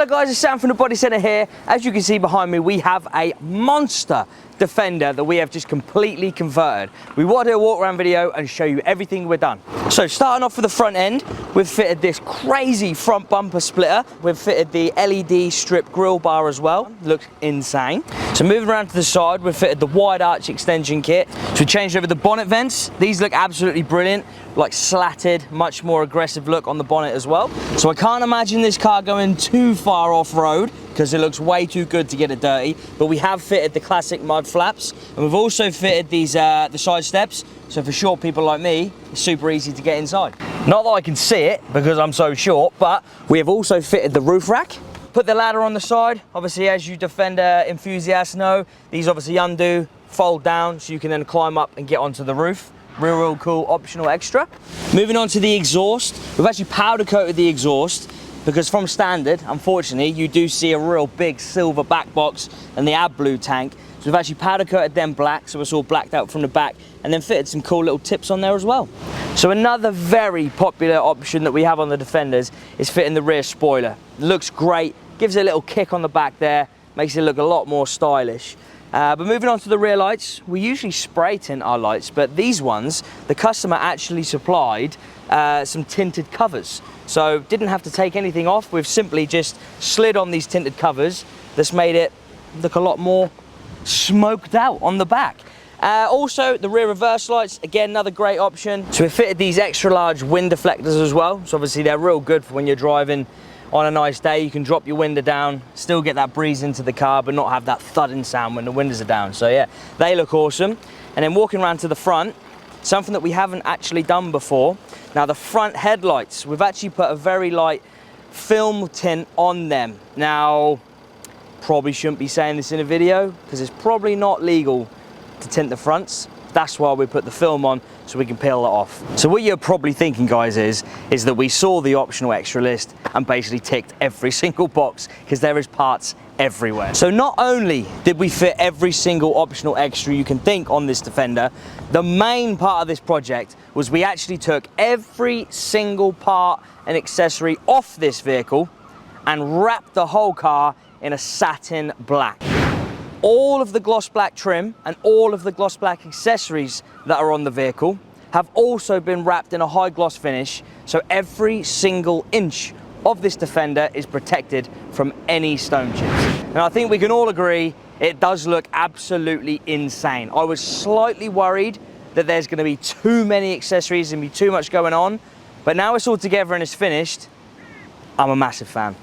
Hello guys, it's Sam from the Body Centre here. As you can see behind me, we have a monster Defender that we have just completely converted. We want to do a walk around video and show you everything we've done. So starting off with the front end, we've fitted this crazy front bumper splitter. We've fitted the LED strip grille bar as well. Looks insane. So moving around to the side, we've fitted the wide arch extension kit. So we changed over the bonnet vents. These look absolutely brilliant, like slatted, much more aggressive look on the bonnet as well. So I can't imagine this car going too far off-road because it looks way too good to get it dirty, but we have fitted the classic mud flaps, and we've also fitted these the side steps, so for short people like me, it's super easy to get inside. Not that I can see it because I'm so short, but we have also fitted the roof rack. Put the ladder on the side. Obviously, as you Defender enthusiasts know, these obviously undo, fold down, so you can then climb up and get onto the roof. Real cool optional extra. Moving on to the exhaust, we've actually powder coated the exhaust because from standard, unfortunately, you do see a real big silver back box and the AdBlue tank. So we've actually powder coated them black, so it's all blacked out from the back, and then fitted some cool little tips on there as well. So another very popular option that we have on the Defenders is fitting the rear spoiler. It looks great, gives it a little kick on the back there, makes it look a lot more stylish. But moving on to the rear lights, we usually spray tint our lights, but these ones, the customer actually supplied some tinted covers. So didn't have to take anything off, we've simply just slid on these tinted covers. That's made it look a lot more smoked out on the back. Also, the rear reverse lights, again, another great option. So we fitted these extra large wind deflectors as well. So obviously they're real good for when you're driving on a nice day. You can drop your window down, still get that breeze into the car, but not have that thudding sound when the windows are down. So yeah, they look awesome. And then walking around to the front, something that we haven't actually done before. Now the front headlights, we've actually put a very light film tint on them. Now, probably shouldn't be saying this in a video because it's probably not legal to tint the fronts. That's why we put the film on, so we can peel it off. So what you're probably thinking, guys, is that we saw the optional extra list and basically ticked every single box because there is parts everywhere. So not only did we fit every single optional extra you can think on this Defender, the main part of this project was we actually took every single part and accessory off this vehicle and wrapped the whole car in a satin black. All of the gloss black trim and all of the gloss black accessories that are on the vehicle have also been wrapped in a high gloss finish, so every single inch of this Defender is protected from any stone chips. And I think we can all agree it does look absolutely insane. I was slightly worried that there's going to be too many accessories and be too much going on, but now it's all together and it's finished, I'm a massive fan.